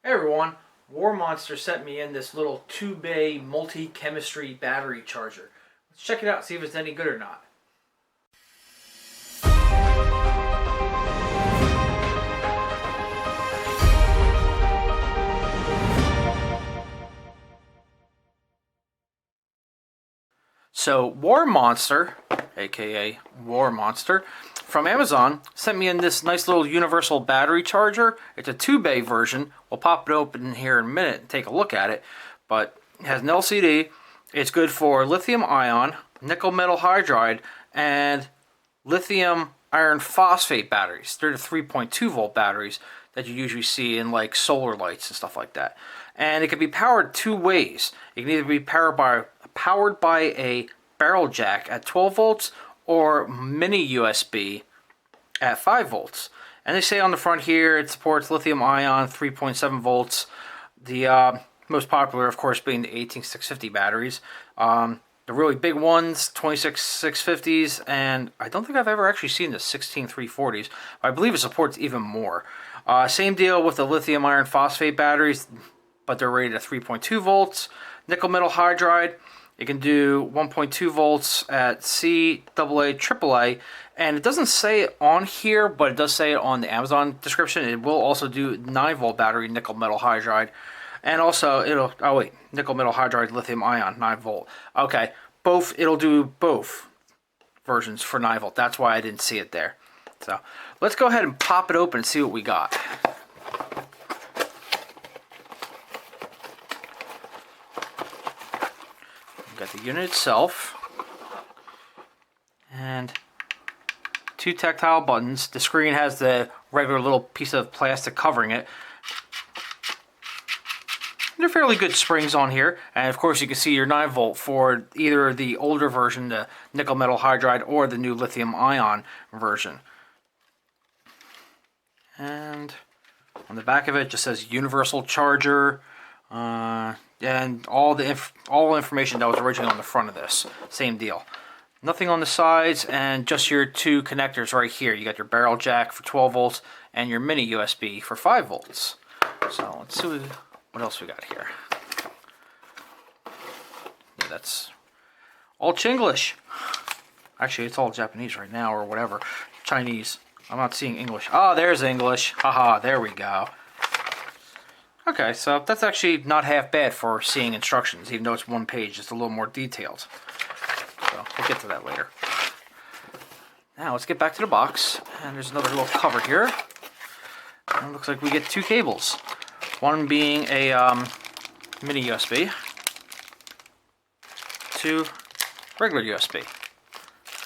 Hey everyone, Warmonster sent me in this little 2-bay multi-chemistry battery charger. Let's check it out, see if it's any good or not. So Warmonster, aka Warmonster, from Amazon sent me in this nice little universal battery charger. It's a 2-bay version. We'll pop it open here in a minute and take a look at it. But it has an LCD. It's good for lithium ion, nickel metal hydride, and lithium iron phosphate batteries. They're the 3.2 volt batteries that you usually see in like solar lights and stuff like that. And it can be powered two ways. It can either be powered by a barrel jack at 12 volts or mini USB at 5 volts. And they say on the front here it supports lithium ion 3.7 volts. The most popular, of course, being the 18650 batteries. The really big ones, 26650s, and I don't think I've ever actually seen the 16340s. I believe it supports even more. Same deal with the lithium iron phosphate batteries, but they're rated at 3.2 volts. Nickel metal hydride, it can do 1.2 volts at C, AA, AAA, and it doesn't say it on here, but it does say it on the Amazon description. It will also do 9 volt battery nickel metal hydride, and also nickel metal hydride lithium ion 9 volt. Okay, it'll do both versions for 9 volt. That's why I didn't see it there. So let's go ahead and pop it open and see what we got. Got the unit itself and 2 tactile buttons. The screen has the regular little piece of plastic covering it. They're fairly good springs on here, and of course you can see your 9 volt for either the older version, the nickel metal hydride, or the new lithium ion version. And on the back of it just says universal charger. And all information that was originally on the front of this. Same deal. Nothing on the sides, and just your 2 connectors right here. You got your barrel jack for 12 volts and your mini USB for 5 volts. So let's see what else we got here. Yeah, that's all Chinglish. Actually, it's all Japanese right now, or whatever. Chinese. I'm not seeing English. Oh, there's English. Haha, there we go. Okay, so that's actually not half bad for seeing instructions, even though it's one page, just a little more detailed. So we'll get to that later. Now let's get back to the box, and there's another little cover here. And it looks like we get 2 cables. One being a mini USB, 2 regular USB.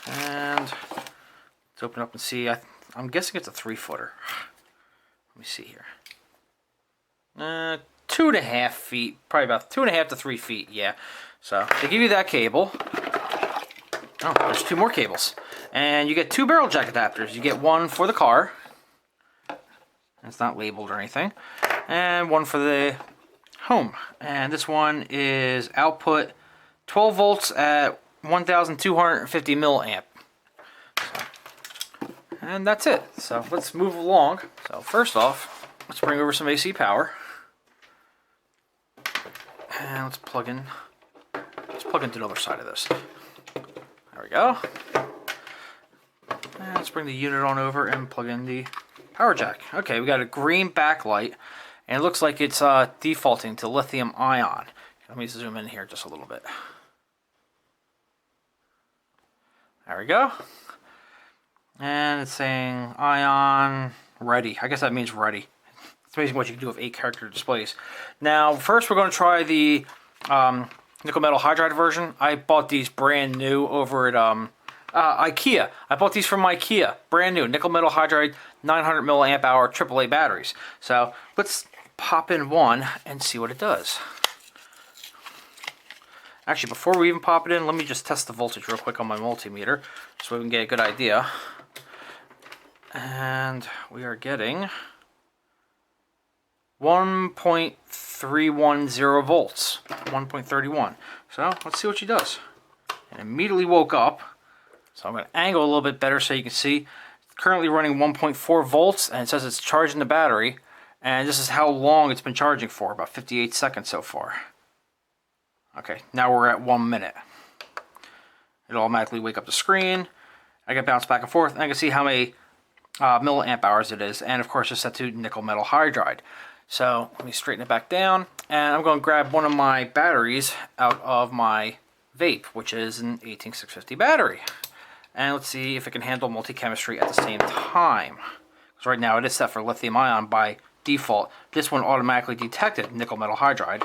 And let's open up and see. I'm guessing it's a 3-footer. Let me see here. 2.5 feet, probably about 2.5 to 3 feet, yeah. So they give you that cable. Oh, there's 2 more cables. And you get 2 barrel jack adapters. You get one for the car. It's not labeled or anything. And one for the home. And this one is output 12 volts at 1250 milliamp. And that's it. So let's move along. So first off, let's bring over some AC power. And let's plug into the other side of this. There we go. And let's bring the unit on over and plug in the power jack. Okay, we got a green backlight, and it looks like it's defaulting to lithium ion. Let me zoom in here just a little bit. There we go. And it's saying ion ready. I guess that means ready. It's amazing what you can do with 8 character displays. Now, first we're going to try the nickel metal hydride version. I bought these brand new over at IKEA. I bought these from IKEA, brand new nickel metal hydride 900 milliamp hour AAA batteries. So let's pop in one and see what it does. Actually, before we even pop it in, let me just test the voltage real quick on my multimeter so we can get a good idea. And we are getting 1.310 volts, 1.31. So let's see what she does. And immediately woke up. So I'm going to angle a little bit better so you can see. It's currently running 1.4 volts, and it says it's charging the battery. And this is how long it's been charging for, about 58 seconds so far. Okay, now we're at 1 minute. It'll automatically wake up the screen. I can bounce back and forth, and I can see how many milliamp hours it is. And of course, it's set to nickel metal hydride. So let me straighten it back down, and I'm going to grab one of my batteries out of my vape, which is an 18650 battery. And let's see if it can handle multi-chemistry at the same time. Because right now it is set for lithium ion by default. This one automatically detected nickel metal hydride.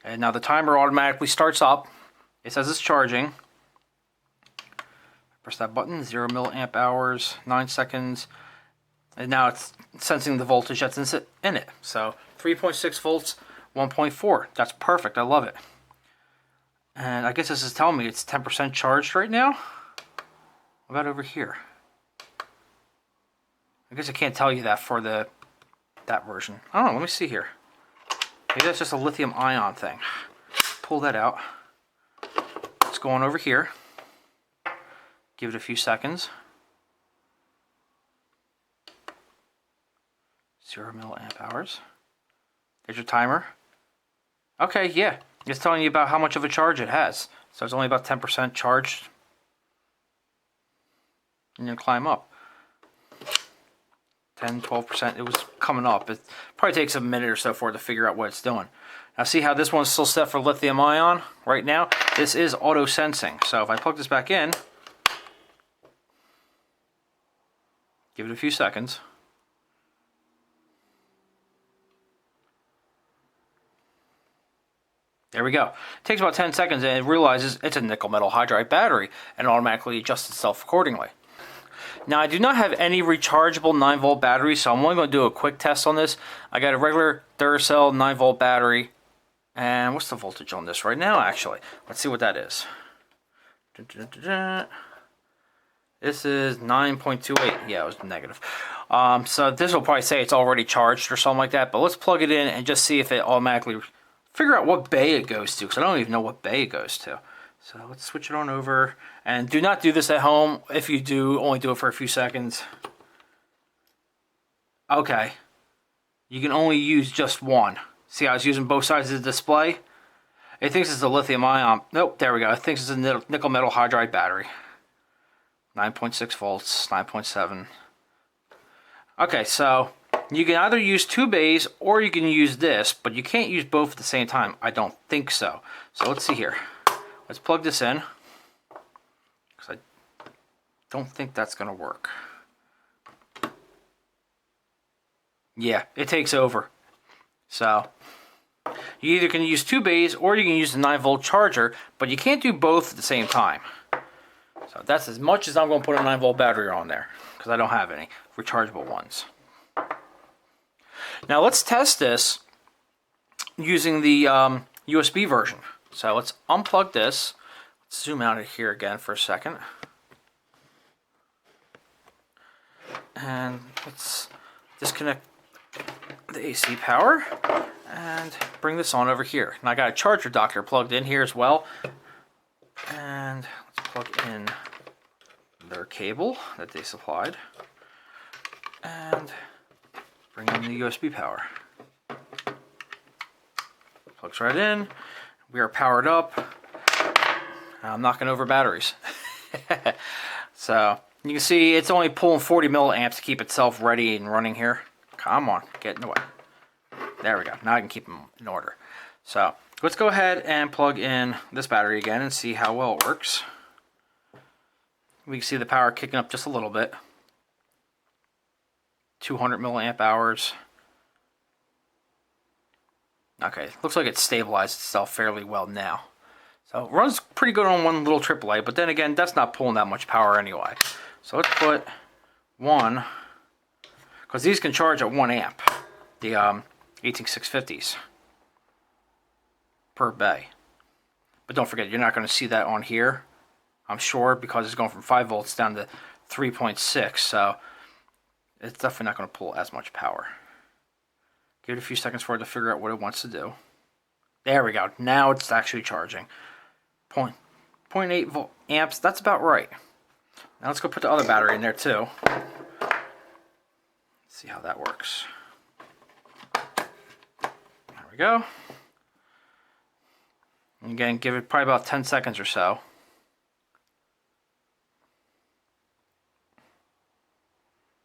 And now the timer automatically starts up. It says it's charging. Press that button, 0 milliamp hours, 9 seconds. And now it's sensing the voltage that's in it. So 3.6 volts, 1.4. That's perfect. I love it. And I guess this is telling me it's 10% charged right now. What about over here? I guess I can't tell you that for that version. I don't know. Let me see here. Maybe that's just a lithium ion thing. Pull that out. Let's go on over here. Give it a few seconds. 0 milliamp hours. There's your timer. Okay, yeah. It's telling you about how much of a charge it has. So it's only about 10% charged. And then climb up. 10, 12%. It was coming up. It probably takes a minute or so for it to figure out what it's doing. Now see how this one's still set for lithium ion right now? This is auto sensing. So if I plug this back in, give it a few seconds. There we go. It takes about 10 seconds and it realizes it's a nickel metal hydride battery and automatically adjusts itself accordingly. Now I do not have any rechargeable 9 volt batteries, so I'm only going to do a quick test on this. I got a regular Duracell 9 volt battery. And what's the voltage on this right now actually? Let's see what that is. This is 9.28. Yeah, it was negative. So this will probably say it's already charged or something like that, but let's plug it in and just see if it automatically figure out what bay it goes to, because I don't even know what bay it goes to. So let's switch it on over. And do not do this at home. If you do, only do it for a few seconds. Okay. You can only use just one. See how it's using both sides of the display? It thinks it's a lithium ion. Nope, there we go. It thinks it's a nickel metal hydride battery. 9.6 volts, 9.7. Okay, so you can either use 2 bays or you can use this, but you can't use both at the same time. I don't think so. So let's see here. Let's plug this in, because I don't think that's going to work. Yeah, it takes over. So you either can use 2 bays or you can use the 9 volt charger, but you can't do both at the same time. So that's as much as I'm going to put a 9 volt battery on there, because I don't have any rechargeable ones. Now let's test this using the USB version. So let's unplug this. Let's zoom out of here again for a second. And let's disconnect the AC power and bring this on over here. And I got a charger doctor plugged in here as well. And let's plug in their cable that they supplied. And bring in the USB power. Plugs right in. We are powered up. I'm knocking over batteries. So you can see it's only pulling 40 milliamps to keep itself ready and running here. Come on, get in the way. There we go. Now I can keep them in order. So let's go ahead and plug in this battery again and see how well it works. We can see the power kicking up just a little bit. 200 milliamp hours. Okay, looks like it's stabilized itself fairly well now. So it runs pretty good on one little AAA, but then again, that's not pulling that much power anyway. So let's put 1, because these can charge at 1 amp, the 18650s per bay. But don't forget, you're not going to see that on here, I'm sure, because it's going from 5 volts down to 3.6, so it's definitely not going to pull as much power. Give it a few seconds for it to figure out what it wants to do. There we go. Now it's actually charging. 0.8 volt amps. That's about right. Now let's go put the other battery in there too. see how that works. There we go. And again, give it probably about 10 seconds or so.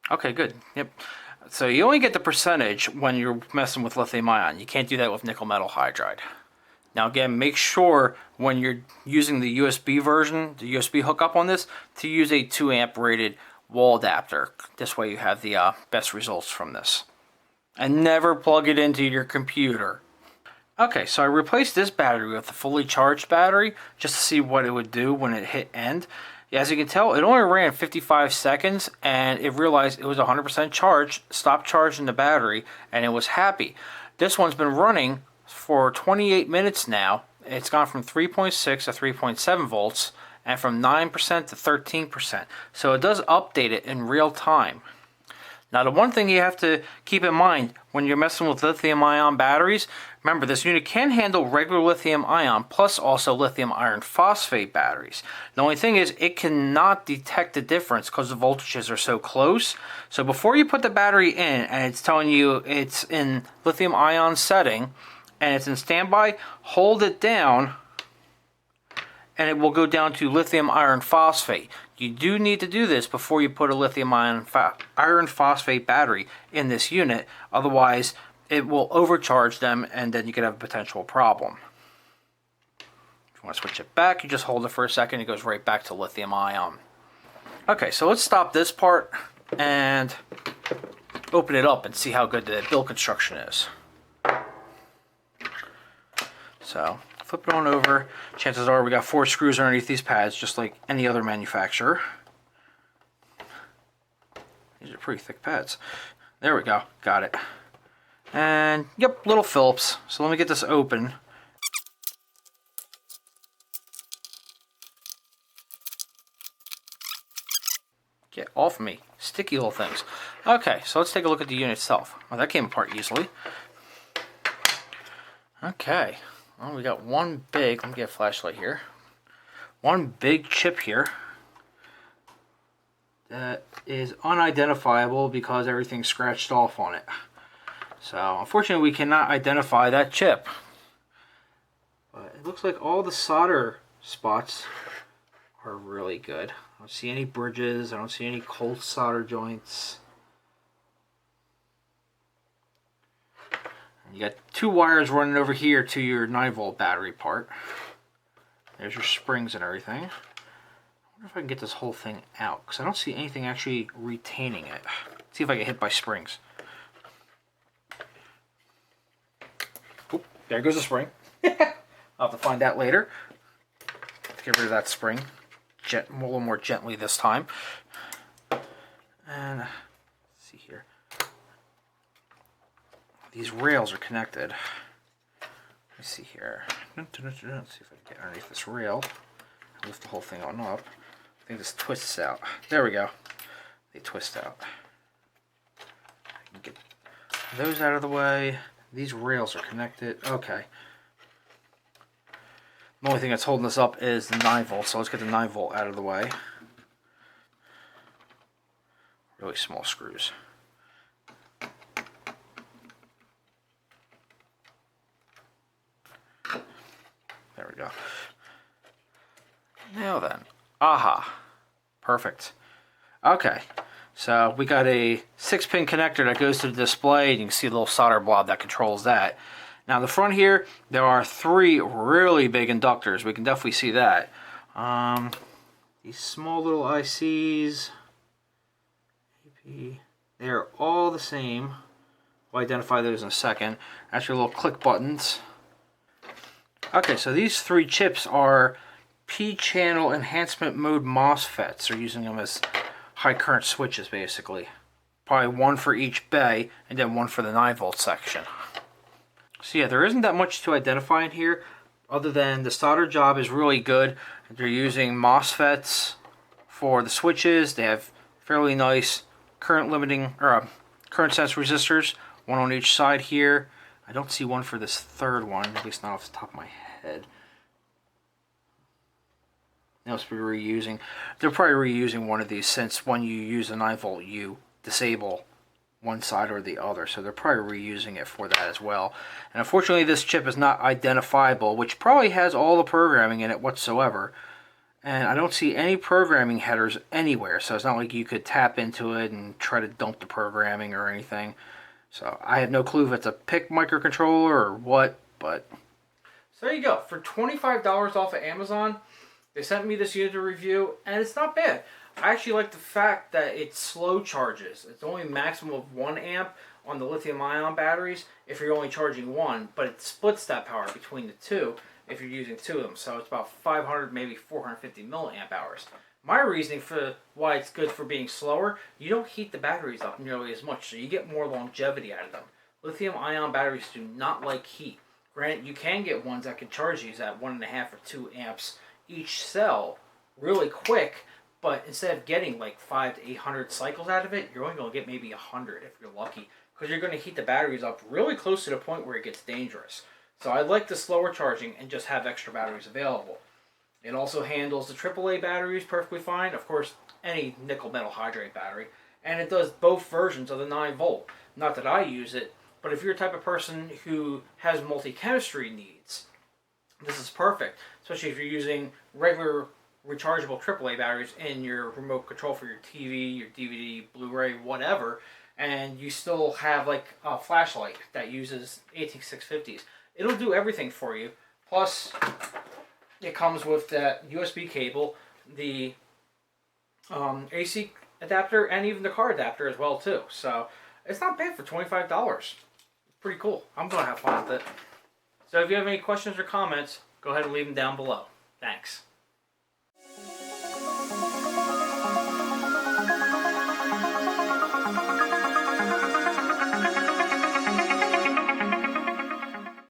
Okay, good. Yep. So you only get the percentage when you're messing with lithium ion. You can't do that with nickel metal hydride. Now again, make sure when you're using the USB version, the USB hookup on this, to use a 2 amp rated wall adapter. This way you have the best results from this. And never plug it into your computer. Okay, so I replaced this battery with a fully charged battery just to see what it would do when it hit end. As you can tell, it only ran 55 seconds and it realized it was 100% charged, stopped charging the battery, and it was happy. This one's been running for 28 minutes now. It's gone from 3.6 to 3.7 volts and from 9% to 13%. So it does update it in real time. Now the one thing you have to keep in mind when you're messing with lithium ion batteries, remember this unit can handle regular lithium ion plus also lithium iron phosphate batteries. The only thing is it cannot detect the difference because the voltages are so close. So before you put the battery in and it's telling you it's in lithium ion setting and it's in standby, hold it down and it will go down to lithium iron phosphate. You do need to do this before you put a lithium iron phosphate battery in this unit, otherwise it will overcharge them and then you could have a potential problem. If you want to switch it back, you just hold it for a second, it goes right back to lithium ion. Okay, so let's stop this part and open it up and see how good the build construction is. So flip it on over. Chances are we got 4 screws underneath these pads, just like any other manufacturer. These are pretty thick pads. There we go. Got it. And, yep, little Phillips. So let me get this open. Get off me. Sticky little things. Okay, so let's take a look at the unit itself. Well, that came apart easily. Okay. Well, we got one big, let me get a flashlight here. One big chip here that is unidentifiable because everything's scratched off on it. So, unfortunately, we cannot identify that chip. But it looks like all the solder spots are really good. I don't see any bridges, I don't see any cold solder joints. You got 2 wires running over here to your 9-volt battery part. There's your springs and everything. I wonder if I can get this whole thing out, because I don't see anything actually retaining it. Let's see if I get hit by springs. Oop, there goes the spring. I'll have to find that later. Let's get rid of that spring. A little more gently this time. And let's see here. These rails are connected. Let me see here. Let's see if I can get underneath this rail. Lift the whole thing on up. I think this twists out. There we go. They twist out. I can get those out of the way. These rails are connected. Okay. The only thing that's holding this up is the 9-volt, so let's get the 9-volt out of the way. Really small screws. There we go. Now then. Aha. Perfect. Okay. So we got a 6-pin connector that goes to the display. You can see a little solder blob that controls that. Now the front here, there are 3 really big inductors. We can definitely see that. These small little ICs, they're all the same. We'll identify those in a second. That's your little click buttons. Okay, so these 3 chips are P-channel enhancement mode MOSFETs. They're using them as high current switches, basically. Probably 1 for each bay, and then 1 for the 9-volt section. So yeah, there isn't that much to identify in here, other than the solder job is really good. They're using MOSFETs for the switches. They have fairly nice current limiting, or current sense resistors, 1 on each side here. I don't see 1 for this 3rd one, at least not off the top of my head. They must be reusing. They're probably reusing one of these, since when you use a 9-volt, you disable one side or the other, so they're probably reusing it for that as well. And unfortunately this chip is not identifiable, which probably has all the programming in it whatsoever. And I don't see any programming headers anywhere, so it's not like you could tap into it and try to dump the programming or anything. So I have no clue if it's a PIC microcontroller or what, but... So there you go. For $25 off of Amazon, they sent me this unit to review, and it's not bad. I actually like the fact that it slow charges. It's only a maximum of 1 amp on the lithium-ion batteries if you're only charging one, but it splits that power between the two if you're using two of them. So it's about 500, maybe 450 milliamp hours. My reasoning for why it's good for being slower, you don't heat the batteries up nearly as much, so you get more longevity out of them. Lithium-ion batteries do not like heat. Granted, you can get ones that can charge these at 1.5 or 2 amps each cell really quick, but instead of getting like 500 to 800 cycles out of it, you're only going to get maybe 100 if you're lucky, because you're going to heat the batteries up really close to the point where it gets dangerous. So I like the slower charging and just have extra batteries available. It also handles the AAA batteries perfectly fine, of course any nickel metal hydride battery, and it does both versions of the 9 volt. Not that I use it, but if you're the type of person who has multi-chemistry needs, this is perfect, especially if you're using regular rechargeable AAA batteries in your remote control for your TV, your DVD, Blu-ray, whatever, and you still have like a flashlight that uses AT650s. It'll do everything for you. Plus, it comes with that USB cable, the AC adapter, and even the car adapter as well too. So it's not bad for $25. Pretty cool. I'm going to have fun with it. So if you have any questions or comments, go ahead and leave them down below. Thanks.